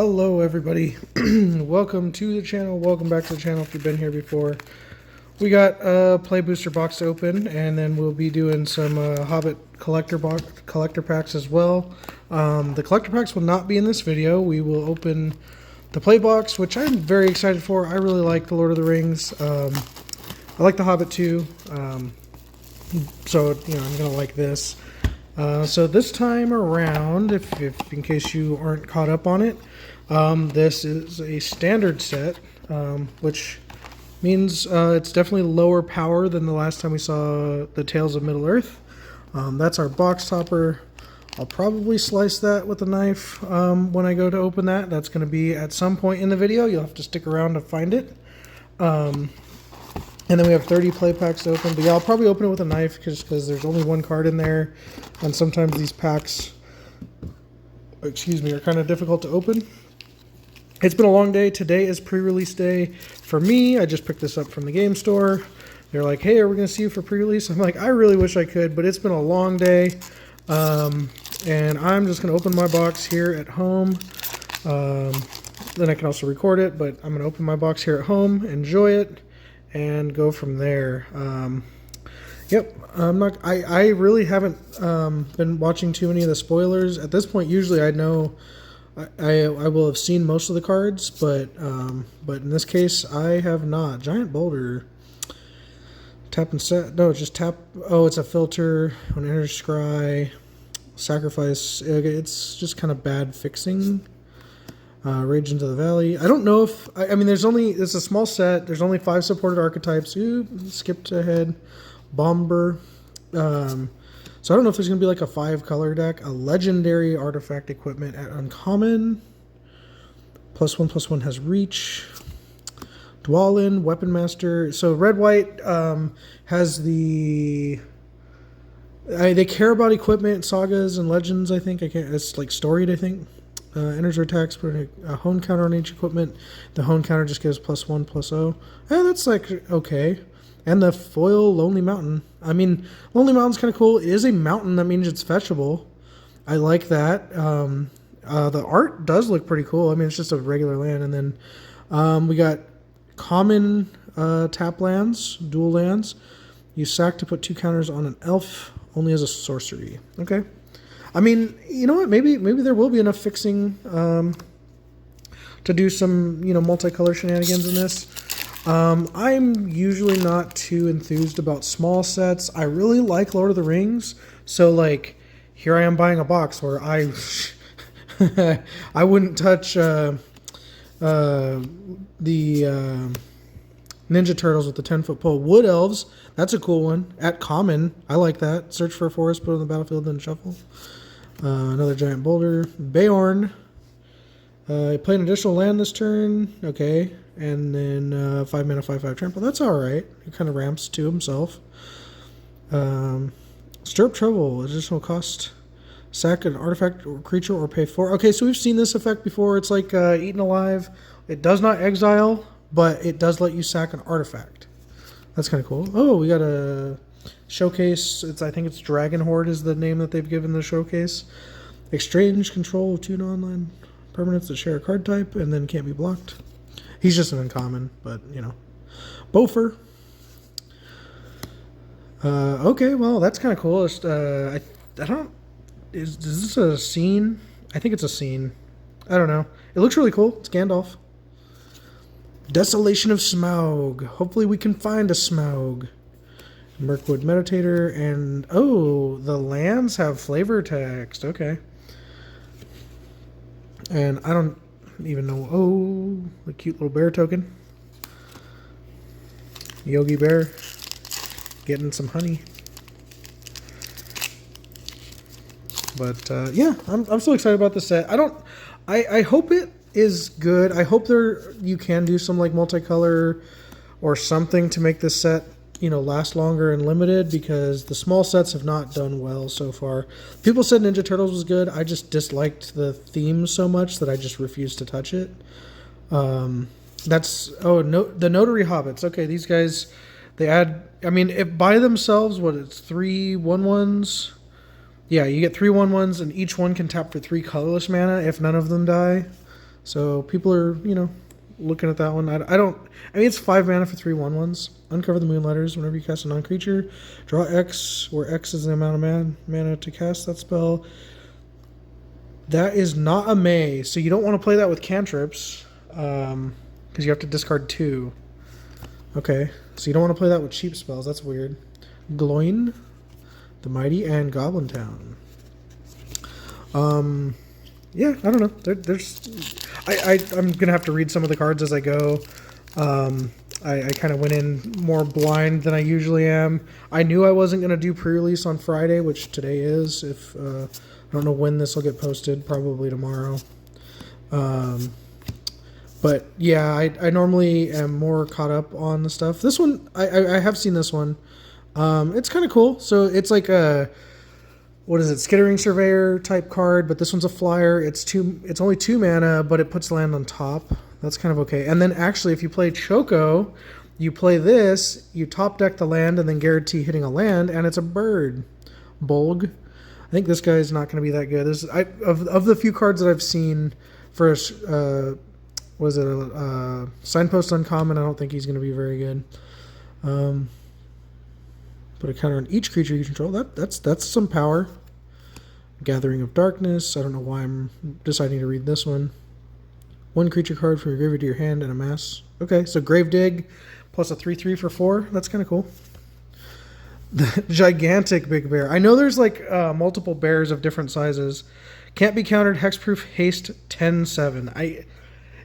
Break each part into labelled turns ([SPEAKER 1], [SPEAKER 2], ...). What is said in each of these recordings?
[SPEAKER 1] Hello everybody, welcome to the channel, welcome back to the channel if you've been here before. We got a Play Booster box to open, and then we'll be doing some Hobbit collector packs as well. The collector packs will not be in this video. We will open the Play Box, which I'm very excited for. I really like the Lord of the Rings. I like the Hobbit too, so you know I'm gonna like this. So this time around, if in case you aren't caught up on it, this is a standard set, which means it's definitely lower power than the last time we saw the Tales of Middle-earth. That's our box topper. I'll probably slice that with a knife when I go to open that. That's going to be at some point in the video. You'll have to stick around to find it. And then we have 30 play packs to open. But yeah, I'll probably open it with a knife because there's only one card in there. And sometimes these packs, are kind of difficult to open. It's been a long day. Today is pre-release day for me. I just picked this up from the game store. They're like, hey, are we going to see you for pre-release? I'm like, I really wish I could, but it's been a long day. And I'm just going to open my box here at home. Then I can also record it, but I'm going to open my box here at home, enjoy it, and go from there. Yep, I really haven't been watching too many of the spoilers. At this point, usually I know I will have seen most of the cards, but in this case, I have not. Giant boulder. Tap and set. No, it's just tap. Oh, it's a filter. When it enters scry. Sacrifice. Okay, it's just kind of bad fixing. Rage into the Valley. I don't know if... I mean, it's a small set. There's only 5 supported archetypes. Ooh, skipped ahead. Bomber. So I don't know if there's going to be like a 5-color deck. A legendary artifact equipment at uncommon. +1/+1 has reach. Dwallin, Weapon Master. So red-white has the... they care about equipment, sagas, and legends, I think. It's like storied, I think. Enters or attacks, put a hone counter on each equipment. The hone counter just gives +1/+0. That's like okay. And the foil Lonely Mountain. I mean, Lonely Mountain's kind of cool. It is a mountain. That means it's fetchable. I like that. The art does look pretty cool. I mean, it's just a regular land. And then we got common tap lands, dual lands. You sack to put 2 counters on an elf, only as a sorcery. Okay. I mean, you know what? Maybe there will be enough fixing to do some, multicolor shenanigans in this. I'm usually not too enthused about small sets. I really like Lord of the Rings, so like here I am buying a box where I I wouldn't touch the Ninja Turtles with the 10-foot pole. Wood Elves, that's a cool one. At common, I like that. Search for a forest, put it on the battlefield, then shuffle. Another giant boulder. Beorn. Play an additional land this turn. Okay. And then 5-mana, 5/5 trample. That's alright. He kind of ramps to himself. Stirrup Trouble. Additional cost. Sack an artifact or creature or pay 4. Okay, so we've seen this effect before. It's like Eaten Alive. It does not exile, but it does let you sack an artifact. That's kind of cool. Oh, we got a showcase. I think it's Dragon Horde is the name that they've given the showcase. Exchange control of 2 non-land permanents that share a card type and then can't be blocked. He's just an uncommon, but, Bofer. Okay, well, that's kind of cool. I don't... Is this a scene? I think it's a scene. I don't know. It looks really cool. It's Gandalf. Desolation of Smaug. Hopefully we can find a Smaug. Mirkwood Meditator. And, oh, the lands have flavor text. Okay. And I don't even know. Oh, the cute little bear token. Yogi Bear getting some honey. But yeah, I'm so excited about this set. I hope it is good. I hope you can do some like multicolor or something to make this set last longer and limited, because the small sets have not done well so far. People said Ninja Turtles was good. I just disliked the theme so much that I just refused to touch it. The Notary Hobbits. Okay, these guys, they add, I mean, if by themselves, it's 3 1/1s. Yeah, you get 3 1/1s, and each one can tap for 3 colorless mana if none of them die. So people are, looking at that one. I don't. I mean, it's 5 mana for 3/1/1s. Uncover the moon letters whenever you cast a non-creature. Draw X, where X is the amount of mana to cast that spell. That is not a May, so you don't want to play that with cantrips, because you have to discard 2. Okay, so you don't want to play that with cheap spells. That's weird. Gloin, the Mighty, and Goblin Town. Yeah, I don't know. I'm gonna have to read some of the cards as I go. I kind of went in more blind than I usually am. I knew I wasn't gonna do pre-release on Friday, which today is. If I don't know when this will get posted, probably tomorrow. But yeah, I normally am more caught up on the stuff. This one, I have seen this one. It's kind of cool. So it's like a, what is it, Skittering Surveyor type card, but this one's a flyer. It's only 2 mana, but it puts land on top. That's kind of okay. And then actually, if you play Choco, you play this, you top deck the land, and then guarantee hitting a land, and it's a bird. Bolg. I think this guy's not going to be that good. Of the few cards that I've seen for was it a Signpost Uncommon? I don't think he's going to be very good. Put a counter on each creature you control. That's some power. Gathering of Darkness. I don't know why I'm deciding to read this one. 1 creature card from your graveyard to your hand and a mass. Okay, so Grave Dig plus a 3/3 for 4. That's kind of cool. The gigantic big bear. I know there's like multiple bears of different sizes. Can't be countered. Hexproof. Haste 10/7.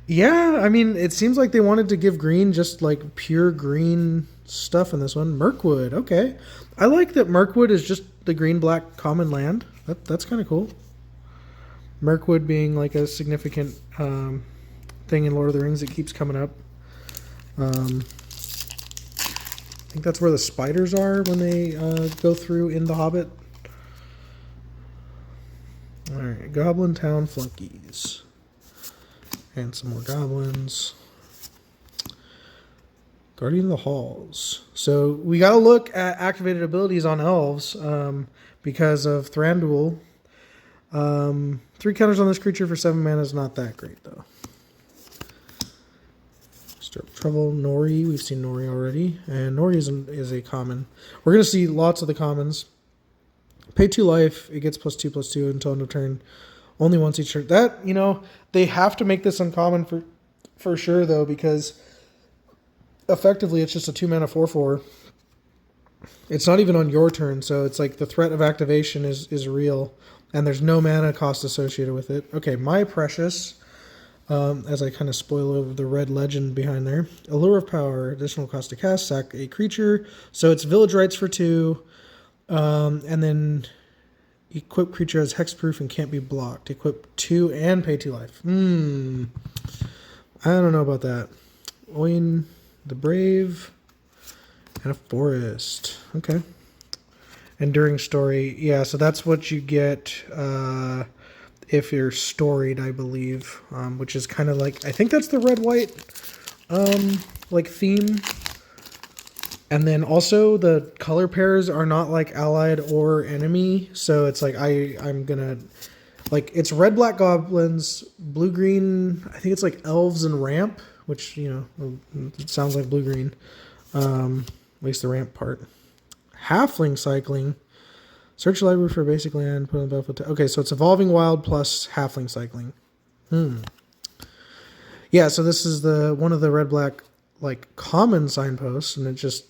[SPEAKER 1] Yeah, I mean, it seems like they wanted to give green just like pure green stuff in this one. Mirkwood. Okay, I like that Mirkwood is just the green-black common land. That's kind of cool. Mirkwood being like a significant thing in Lord of the Rings that keeps coming up. I think that's where the spiders are when they go through in the Hobbit. Alright, Goblin Town Flunkies. And some more goblins. Guardian of the Halls. So we got to look at activated abilities on elves because of Thranduil. 3 counters on this creature for 7 mana is not that great, though. Stir Trouble, Nori. We've seen Nori already. And Nori is a common. We're going to see lots of the commons. Pay 2 life. It gets +2/+2 until end of turn. Only once each turn. That, they have to make this uncommon for sure, though, because effectively it's just a 2 mana 4/4. It's not even on your turn, so it's like the threat of activation is real, and there's no mana cost associated with it. Okay, My Precious, as I kind of spoil over the red legend behind there. Allure of Power, additional cost to cast, sack a creature. So it's Village Rites for 2, and then equip creature has hexproof and can't be blocked. Equip 2 and pay 2 life. I don't know about that. Oin the Brave and a Forest. Okay. Enduring Story. Yeah, so that's what you get if you're storied, I believe, which is kind of like, I think that's the red-white like theme. And then also the color pairs are not like allied or enemy. So it's like I'm gonna, like, it's red-black goblins, blue-green, I think it's like elves and ramp, which, it sounds like blue-green. At least the ramp part. Halfling Cycling. Search your library for a basic land, put on the battlefield. Okay, so it's Evolving Wild plus Halfling Cycling. Yeah, so this is one of the red-black like common signposts, and it just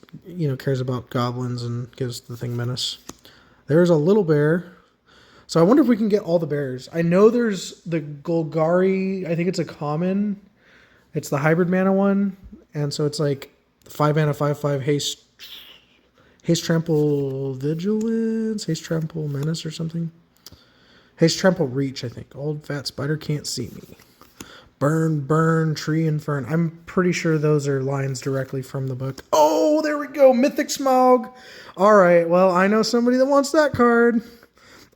[SPEAKER 1] cares about goblins and gives the thing menace. There's a little bear. So I wonder if we can get all the bears. I know there's the Golgari. I think it's a common. It's the hybrid mana one, and so it's like 5 mana 5/5 haste trample vigilance, haste trample menace or something. Haste trample reach, I think. Old fat spider can't see me. Burn, tree and fern. I'm pretty sure those are lines directly from the book. Oh, there we go. Mythic Smaug. All right. Well, I know somebody that wants that card.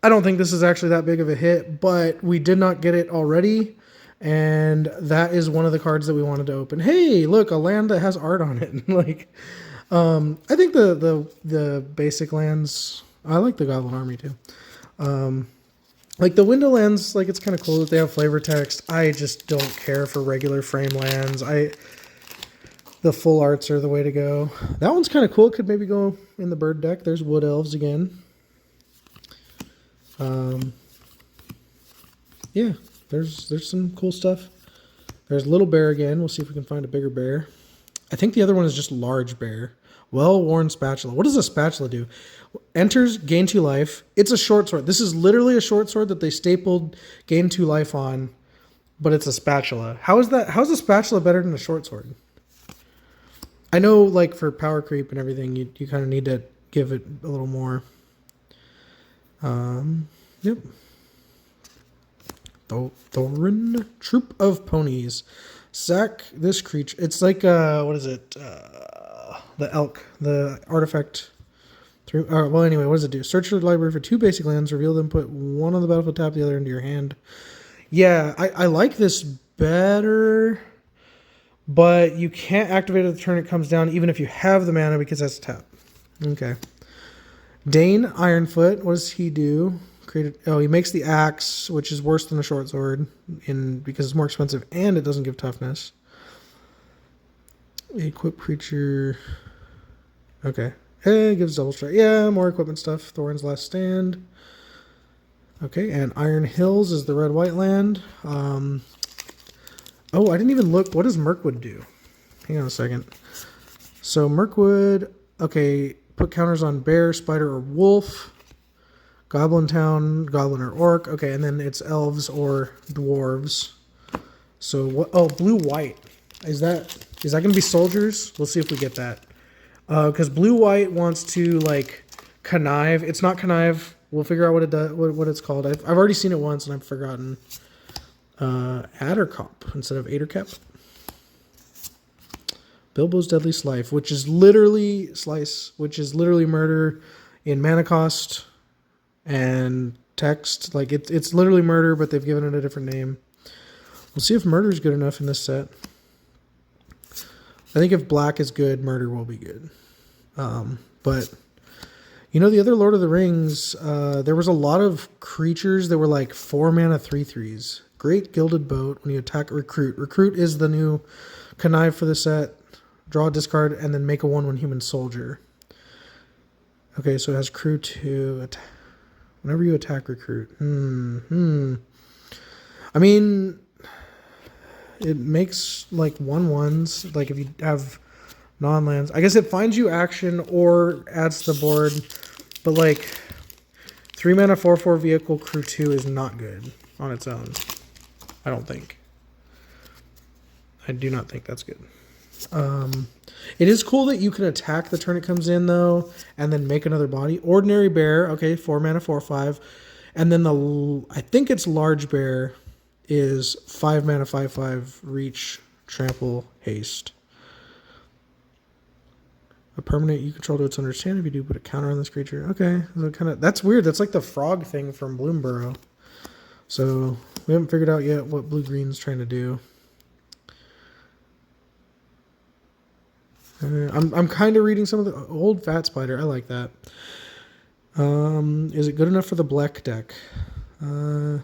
[SPEAKER 1] I don't think this is actually that big of a hit, but we did not get it already. And that is one of the cards that we wanted to open. Hey, look, a land that has art on it. Like, I think the basic lands, I like the Goblin Army too. Like the window lands, like it's kind of cool that they have flavor text. I just don't care for regular frame lands. The full arts are the way to go. That one's kind of cool. It could maybe go in the bird deck. There's wood elves again. Yeah, there's some cool stuff. There's little bear again. We'll see if we can find a bigger bear. I think the other one is just large bear. Well-worn spatula. What does a spatula do? Enters, gain 2 life. It's a short sword. This is literally a short sword that they stapled gain 2 life on, but it's a spatula. How is that? How's a spatula better than a short sword? I know, like, for power creep and everything, you kind of need to give it a little more. Yep. Thorin, troop of ponies. Sack this creature. It's like, what is it? The elk, the artifact. Well, anyway, what does it do? Search your library for 2 basic lands, reveal them, put one on the battlefield, tap the other into your hand. Yeah, I like this better, but you can't activate it the turn it comes down, even if you have the mana, because that's a tap. Okay. Dane Ironfoot, what does he do? He makes the axe, which is worse than a short sword, because it's more expensive and it doesn't give toughness. Equip creature. Okay. It gives double strike. Yeah, more equipment stuff. Thorin's Last Stand. Okay, and Iron Hills is the red-white land. Oh, I didn't even look. What does Mirkwood do? Hang on a second. So Mirkwood, okay, put counters on bear, spider, or wolf. Goblin Town, goblin or orc. Okay, and then it's elves or dwarves. So what? Oh, blue-white. Is that going to be soldiers? We'll see if we get that. Because blue-white wants to, like, connive. It's not connive. We'll figure out what it does, what it's called. I've already seen it once and I've forgotten. Addercop instead of Adercap. Bilbo's Deadly Slice, which is literally murder in mana cost and text. Like it's literally murder, but they've given it a different name. We'll see if murder is good enough in this set. I think if black is good, murder will be good. But you know, the other Lord of the Rings, there was a lot of creatures that were like 4 mana 3/3s. Great Gilded Boat when you attack Recruit. Recruit is the new connive for the set. Draw a discard and then make a 1/1 human soldier. Okay, so it has crew to attack. Whenever you attack Recruit. I mean, it makes like 1/1s. Like if you have non-lands. I guess it finds you action or adds to the board. But like 3 mana 4/4 vehicle crew 2 is not good on its own. I don't think. I do not think that's good. It is cool that you can attack the turn it comes in though, and then make another body. Ordinary Bear, okay, 4 mana 4/5, and then I think it's Large Bear is 5 mana 5/5 reach, trample, haste. A permanent you control to its understand. If you do, put a counter on this creature. Okay, so that's weird. That's like the frog thing from Bloomborough. So we haven't figured out yet what blue green's trying to do. I'm kind of reading some of the old Fat Spider. I like that. Is it good enough for the black deck? Target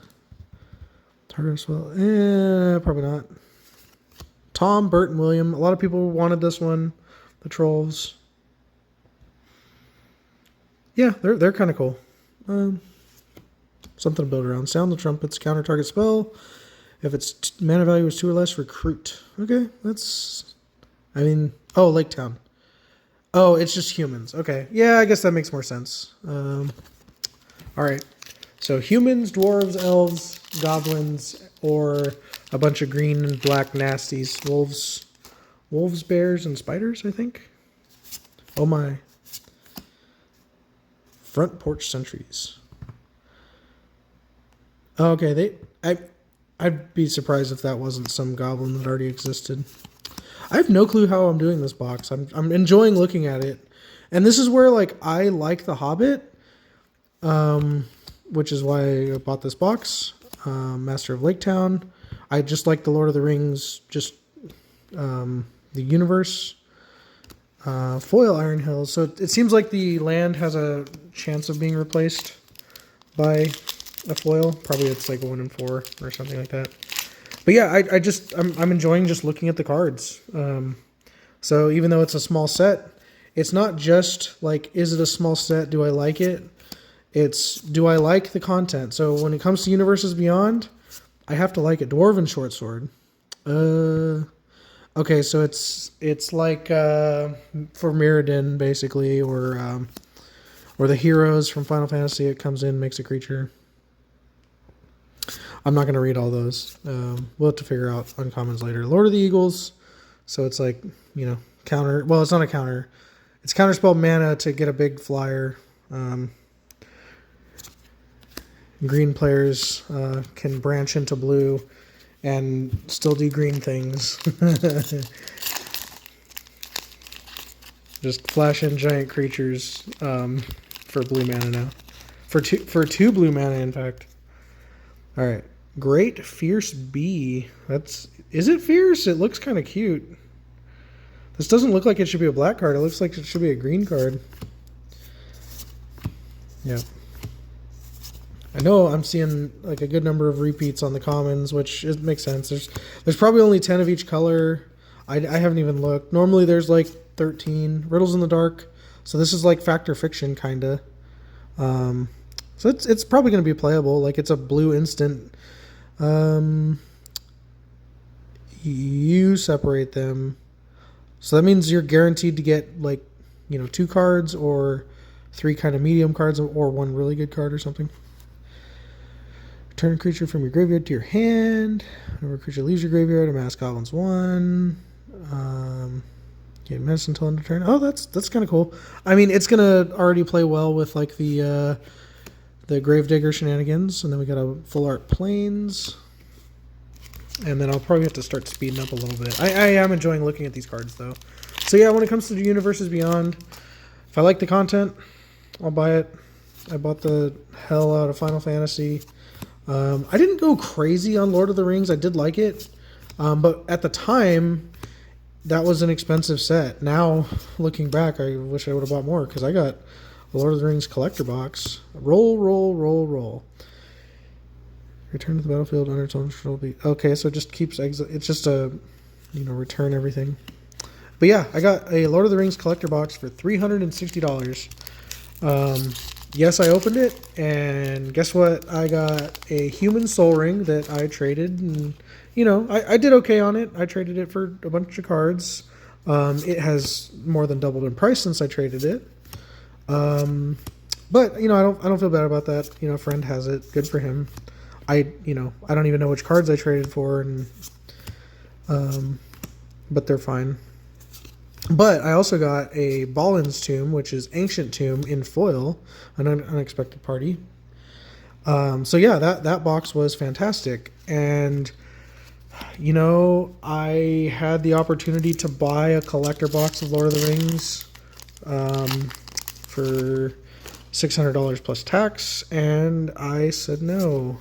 [SPEAKER 1] as well. Probably not. Tom, Bert, and William. A lot of people wanted this one. The Trolls. Yeah, they're kind of cool. Something to build around. Sound the trumpets. Counter target spell. If its mana value is 2 or less, recruit. Okay, that's... I mean... Oh, Lake Town. Oh, it's just humans. Okay. Yeah, I guess that makes more sense. All right. So humans, dwarves, elves, goblins, or a bunch of green and black nasties. Wolves, bears, and spiders, I think. Oh my. Front porch sentries. Okay, I'd be surprised if that wasn't some goblin that already existed. I have no clue how I'm doing this box. I'm enjoying looking at it. And this is where like I like The Hobbit, which is why I bought this box. Master of Lake Town. I just like the Lord of the Rings, just the universe. Foil Iron Hills. So it seems like the land has a chance of being replaced by a foil. Probably it's like a 1 in 4 or something like that. But yeah, I'm enjoying just looking at the cards. So even though it's a small set, it's not just like, is it a small set? Do I like it? It's, do I like the content? So when it comes to Universes Beyond, I have to like it. Dwarven Short Sword. Okay, so it's like for Mirrodin basically, or the heroes from Final Fantasy. It comes in, makes a creature. I'm not going to read all those. We'll have to figure out uncommons later. Lord of the Eagles. So it's like, you know, counter. Well, it's not a counter. It's counterspell mana to get a big flyer. Green players can branch into blue and still do green things. Just flash in giant creatures for blue mana now. For two blue mana, in fact. All right. Great Fierce Bee. Is it fierce? It looks kind of cute. This doesn't look like it should be a black card. It looks like it should be a green card. Yeah. I know I'm seeing like a good number of repeats on the commons, which makes sense. There's probably only 10 of each color. I haven't even looked. Normally there's like 13. Riddles in the Dark. So this is like Fact or Fiction kind of. So it's probably going to be playable. Like it's a blue instant. You separate them. So that means you're guaranteed to get like, you know, 2 cards or 3 kind of medium cards or 1 really good card or something. Return a creature from your graveyard to your hand. Whenever a creature leaves your graveyard, amass goblins 1. Get medicine until end of turn. Oh, that's kind of cool. I mean, it's gonna already play well with like the Gravedigger shenanigans, and then we got a full art plains. And then I'll probably have to start speeding up a little bit. I am enjoying looking at these cards, though. So yeah, when it comes to the Universes Beyond, if I like the content, I'll buy it. I bought the hell out of Final Fantasy. I didn't go crazy on Lord of the Rings. I did like it. But at the time, that was an expensive set. Now, looking back, I wish I would have bought more, because I got a Lord of the Rings collector box. Roll, roll, roll, roll. Return to the battlefield under its own control. Okay, so it just keeps exit. It's just a, you know, return everything. But yeah, I got a Lord of the Rings collector box for $360. Yes, I opened it, and guess what? I got a human soul ring that I traded, and you know, I did okay on it. I traded it for a bunch of cards. It has more than doubled in price since I traded it. But you know, I don't feel bad about that. You know, a friend has it. Good for him. I don't even know which cards I traded for, and but they're fine. But I also got a Balin's Tomb, which is Ancient Tomb in foil, an unexpected party. So yeah, that box was fantastic, and you know, I had the opportunity to buy a collector box of Lord of the Rings for $600 plus tax, and I said no.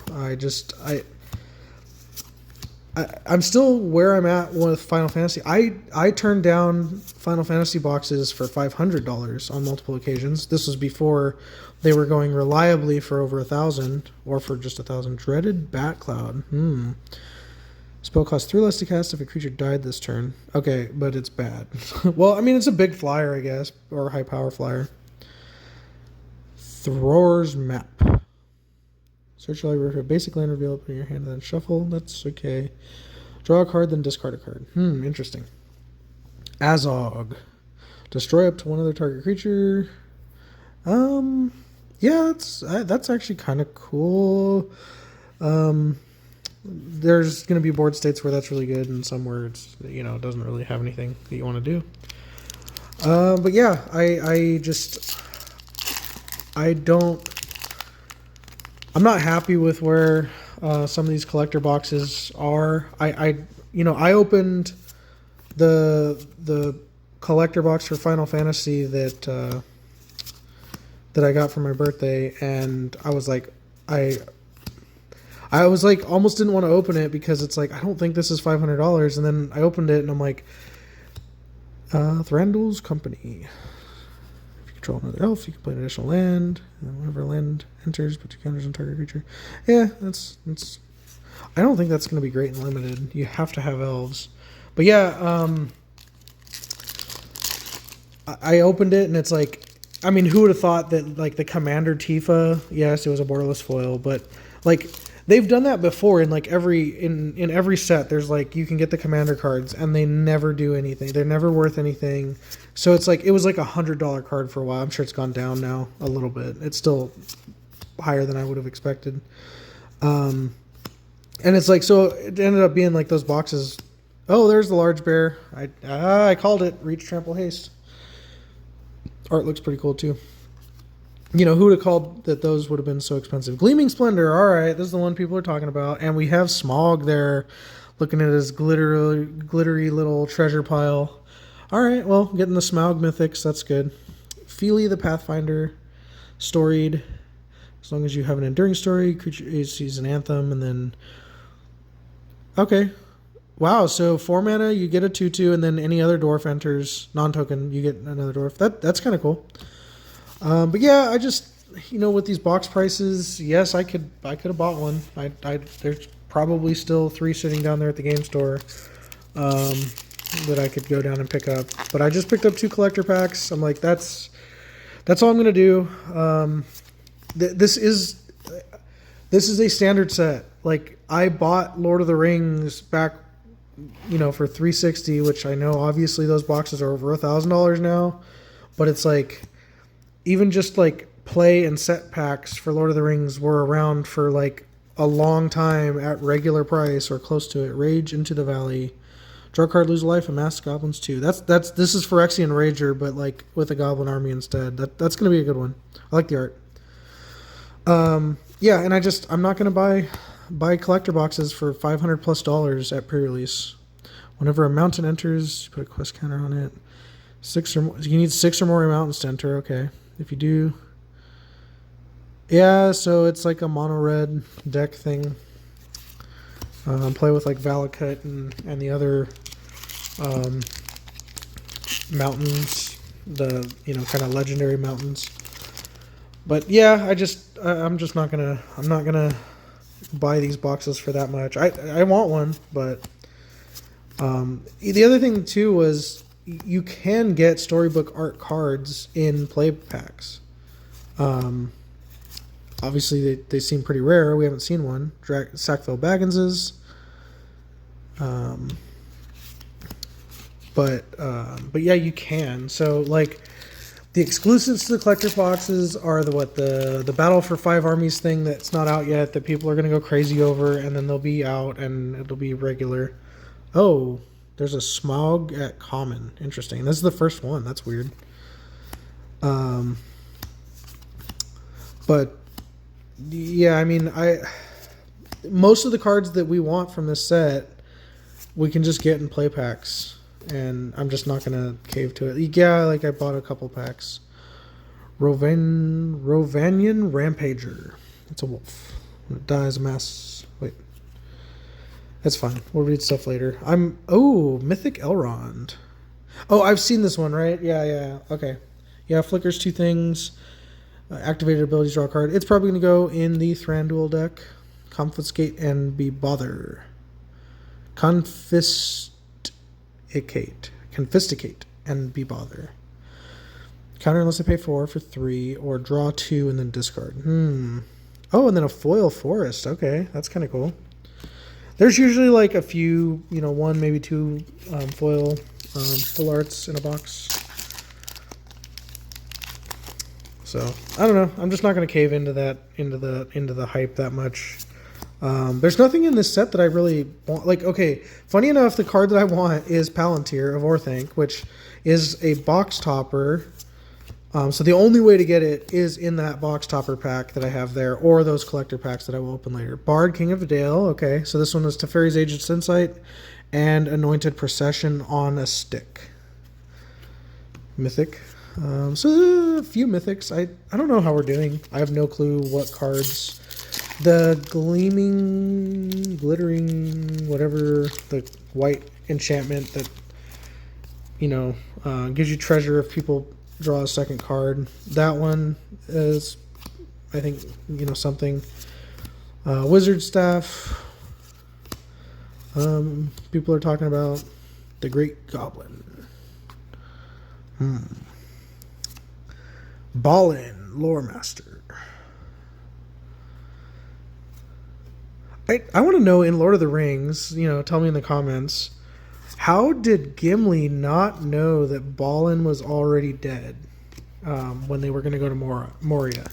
[SPEAKER 1] I'm still where I'm at with Final Fantasy. I turned down Final Fantasy boxes for $500 on multiple occasions. This was before they were going reliably for over 1,000 or for just 1,000. Dreaded Bat Cloud. Spell costs 3 less to cast if a creature died this turn. Okay, but it's bad. Well, I mean, it's a big flyer, I guess, or a high power flyer. Thrower's Map. Search your library for a basic land reveal, put in your hand, and then shuffle. That's okay. Draw a card, then discard a card. Interesting. Azog. Destroy up to one other target creature. Yeah, that's actually kind of cool. There's going to be board states where that's really good, and some where it's, you know, it doesn't really have anything that you want to do. But yeah, I'm not happy with where some of these collector boxes are. I opened the collector box for Final Fantasy that I got for my birthday, and I was like, almost didn't want to open it because it's like, I don't think this is $500. And then I opened it and I'm like, Thranduil's Company. If you control another elf, you can play an additional land, and whenever land enters, put 2 counters on target creature. Yeah, that's. I don't think that's going to be great in limited. You have to have elves. But yeah, I opened it and it's like, I mean, who would have thought that like the Commander Tifa? Yes, it was a borderless foil, but like they've done that before in like in every set. There's like you can get the Commander cards and they never do anything. They're never worth anything. So it's like it was like $100 card for a while. I'm sure it's gone down now a little bit. It's still higher than I would have expected. And it's like, so it ended up being like those boxes. Oh, there's the large bear. I called it. Reach, trample, haste. Art looks pretty cool too. You know, who would have called that those would have been so expensive? Gleaming Splendor. All right, this is the one people are talking about. And we have Smog there looking at his glittery little treasure pile. All right, well, getting the Smaug mythics. That's good. Feely the Pathfinder. Storied. As long as you have an enduring story, creature sees an anthem, and then... Okay. Wow, so 4 mana, you get a 2/2, and then any other dwarf enters, non-token, you get another dwarf. That's kind of cool. But yeah, I just, you know, with these box prices, yes, I could have bought one. There's probably still 3 sitting down there at the game store that I could go down and pick up. But I just picked up 2 collector packs. I'm like, that's all I'm gonna do. This is a standard set. Like, I bought Lord of the Rings back, you know, for $360, which I know obviously those boxes are over $1,000 now, but it's like, even just like play and set packs for Lord of the Rings were around for like a long time at regular price or close to it. Rage into the Valley, draw a card, lose a life, and mass goblins too. This is Phyrexian Rager, but like with a goblin army instead. That's gonna be a good one. I like the art. Yeah, and I'm not gonna buy collector boxes for $500+ at pre-release. Whenever a mountain enters, put a quest counter on it. 6 or more. You need 6 or more mountains to enter. Okay, if you do, yeah. So it's like a mono red deck thing. Play with like Valakut and the other mountains, the kind of legendary mountains. But yeah, I'm not gonna buy these boxes for that much. I want one, but the other thing too was you can get storybook art cards in play packs. Obviously they seem pretty rare. We haven't seen one. Sackville Baggins's. But yeah, you can. So like the exclusives to the collector boxes are the Battle for 5 Armies thing that's not out yet that people are going to go crazy over, and then they'll be out and it'll be regular. Oh, there's a Smaug at common. Interesting. This is the first one. That's weird. But yeah, I mean, most of the cards that we want from this set we can just get in play packs. And I'm just not going to cave to it. Yeah, like I bought a couple packs. Rovanian Rampager. It's a wolf. When it dies, mass... Wait. That's fine. We'll read stuff later. Mythic Elrond. Oh, I've seen this one, right? Yeah. Okay. Yeah, flickers 2 things. Activated abilities, draw a card. It's probably going to go in the Thranduil deck. Confiscate and be bother. Confiscate and be bother. Counter unless I pay 4 for 3, or draw 2 and then discard. Oh, and then a foil forest. Okay, that's kind of cool. There's usually like a few, 1 maybe 2 foil full arts in a box. So I don't know. I'm just not going to cave into the hype that much. There's nothing in this set that I really want. Like, okay, funny enough, the card that I want is Palantir of Orthanc, which is a box topper. So the only way to get it is in that box topper pack that I have there, or those collector packs that I will open later. Bard, King of Dale. Okay, so this one was Teferi's Aged Insight and Anointed Procession on a stick. Mythic. So a few mythics. I don't know how we're doing. I have no clue what cards. The glittering, whatever, the white enchantment that, gives you treasure if people draw a second card. That one is, I think, something. Wizard Staff. People are talking about the Great Goblin. Ballin, Lore Master. I want to know in Lord of the Rings, tell me in the comments, how did Gimli not know that Balin was already dead when they were going to go to Moria?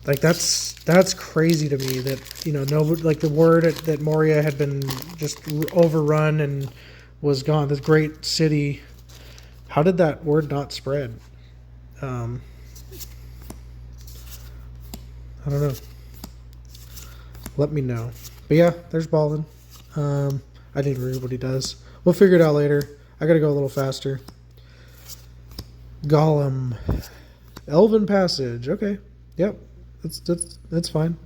[SPEAKER 1] Like that's crazy to me that no, like the word that Moria had been just overrun and was gone. This great city. How did that word not spread? I don't know. Let me know. But yeah, there's Balin. I didn't read what he does. We'll figure it out later. I gotta go a little faster. Gollum. Elven Passage. Okay. Yep. That's fine.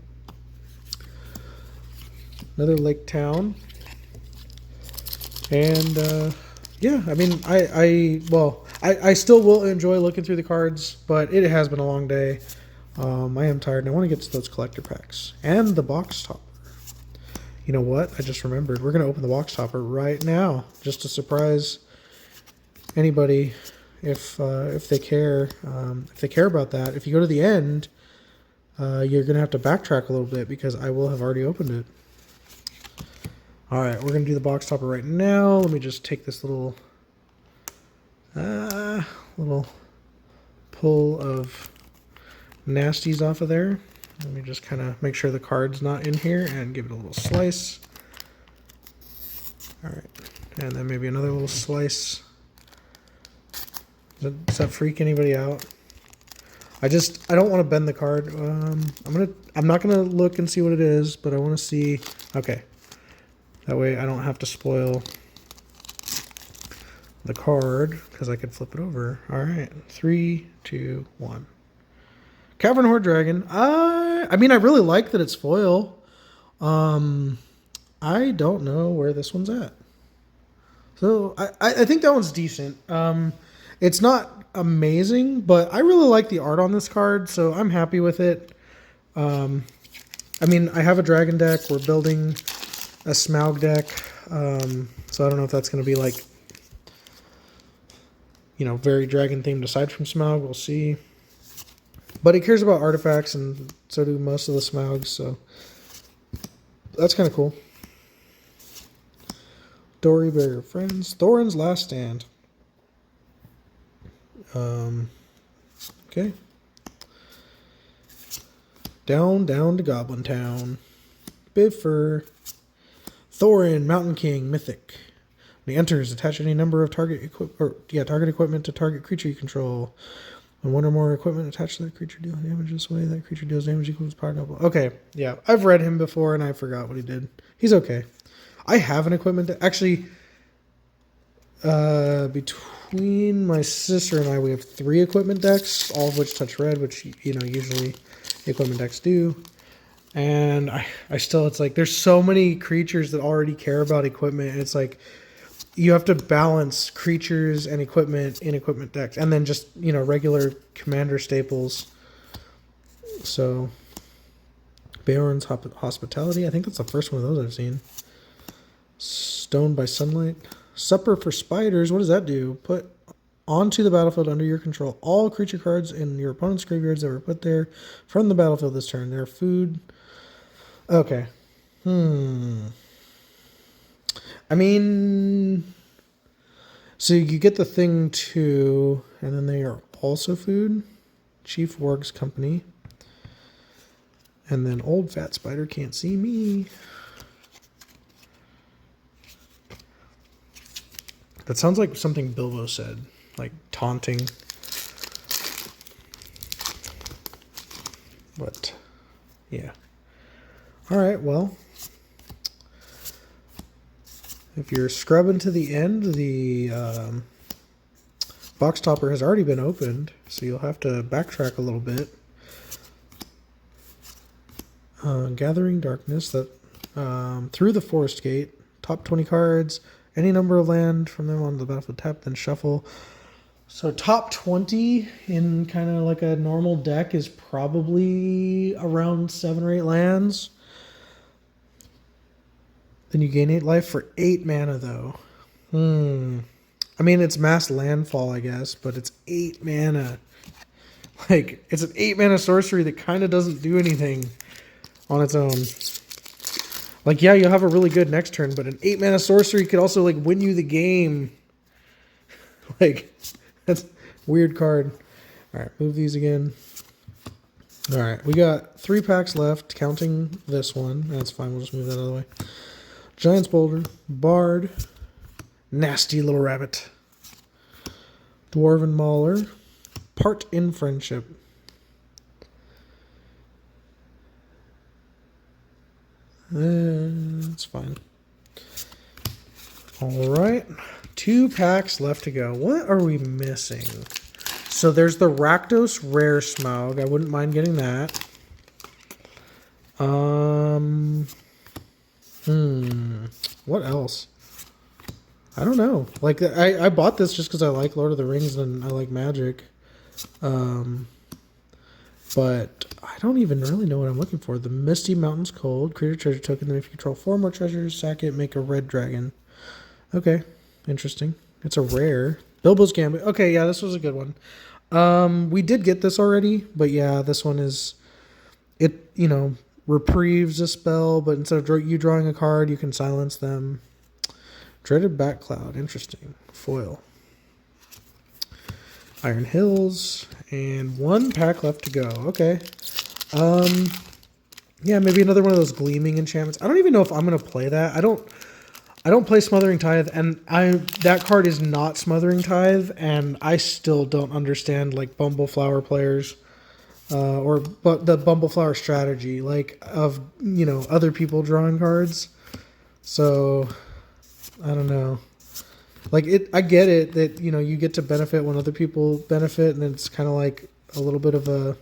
[SPEAKER 1] Another lake town. And yeah, I mean I still will enjoy looking through the cards, but it has been a long day. I am tired and I want to get to those collector packs. And the box topper. You know what? I just remembered. We're going to open the box topper right now, just to surprise anybody if they care. If they care about that. If you go to the end, you're going to have to backtrack a little bit because I will have already opened it. All right, we're going to do the box topper right now. Let me just take this little pull of nasties off of there. Let me just kind of make sure the card's not in here and give it a little slice. All right, and then maybe another little slice. Does that freak anybody out? I don't want to bend the card. I'm not gonna look and see what it is, but I want to see. Okay, that way I don't have to spoil the card because I could flip it over. All right, 3, 2, 1. Cavern Horde Dragon. I mean, I really like that it's foil. I don't know where this one's at. So I think that one's decent. It's not amazing, but I really like the art on this card, so I'm happy with it. I mean, I have a dragon deck. We're building a Smaug deck, so I don't know if that's going to be like, very dragon themed aside from Smaug. We'll see. But he cares about artifacts, and so do most of the Smaugs, so that's kind of cool. Dory Barrier Friends. Thorin's Last Stand. Okay. Down to Goblin Town. Bifur. Thorin, Mountain King, Mythic. When he enters, attach any number of target equipment to target creature you control. When one or more equipment attached to that creature deal damage this way, that creature deals damage equals power double. Okay, yeah. I've read him before and I forgot what he did. He's okay. I have an equipment deck. Actually, between my sister and I, we have 3 equipment decks, all of which touch red, which, usually equipment decks do. And I still, it's like, there's so many creatures that already care about equipment. It's like, you have to balance creatures and equipment in equipment decks. And then just, regular commander staples. So, Beorn's Hospitality. I think that's the first one of those I've seen. Stoned by Sunlight. Supper for Spiders. What does that do? Put onto the battlefield under your control all creature cards in your opponent's graveyards that were put there from the battlefield this turn. They're food. Okay. I mean, so you get the thing too, and then they are also food. Chief Warg's Company. And then Old Fat Spider Can't See Me. That sounds like something Bilbo said, like taunting. But, yeah. All right, well. If you're scrubbing to the end, the box topper has already been opened, so you'll have to backtrack a little bit. Gathering Darkness, that through the Forest Gate, top 20 cards, any number of land from them on the battlefield tap, then shuffle. So top 20 in kind of like a normal deck is probably around 7 or 8 lands. Then you gain 8 life for 8 mana though. I mean, it's mass landfall, I guess, but it's 8 mana. Like, it's an 8 mana sorcery that kind of doesn't do anything on its own. Like, yeah, you'll have a really good next turn, but an 8 mana sorcery could also, like, win you the game. Like, that's a weird card. Alright, move these again. Alright, we got 3 packs left, counting this one. That's fine, we'll just move that out of the way. Giant's Boulder, Bard, Nasty Little Rabbit, Dwarven Mauler, Part in Friendship. That's fine. Alright, 2 packs left to go. What are we missing? So there's the Rakdos Rare Smaug. I wouldn't mind getting that. What else? I don't know. Like, I bought this just because I like Lord of the Rings and I like Magic. But I don't even really know what I'm looking for. The Misty Mountains Cold. Create a treasure token. Then if you control 4 more treasures, sack it, make a red dragon. Okay. Interesting. It's a rare. Bilbo's Gambit. Okay, yeah, this was a good one. We did get this already, but yeah, this one is... It, you know, reprieves a spell, but instead of you drawing a card, you can silence them. Dreaded Bat Cloud. Interesting. Foil. Iron Hills. And 1 pack left to go. Okay. Yeah, maybe another one of those Gleaming enchantments. I don't even know if I'm going to play that. I don't play Smothering Tithe, and that card is not Smothering Tithe, and I still don't understand, like, Bumbleflower players. But the Bumbleflower strategy, like, of, you know, other people drawing cards. So, I don't know. Like, I get it that, you know, you get to benefit when other people benefit, and it's kind of like a little bit of a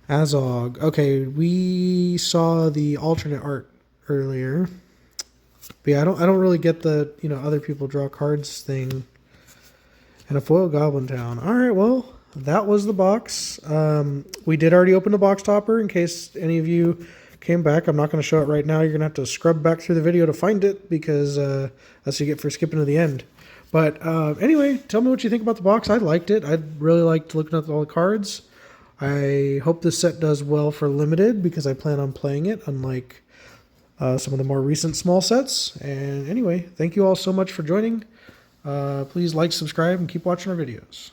[SPEAKER 1] Azog. Okay, we saw the alternate art earlier. But yeah, I don't really get the, you know, other people draw cards thing. And a foil Goblin Town. All right, well, that was the box. We did already open the box topper in case any of you came back. I'm not going to show it right now. You're going to have to scrub back through the video to find it because that's what you get for skipping to the end. But anyway, tell me what you think about the box. I liked it. I really liked looking at all the cards. I hope this set does well for Limited because I plan on playing it, unlike some of the more recent small sets. And anyway, thank you all so much for joining. Please like, subscribe, and keep watching our videos.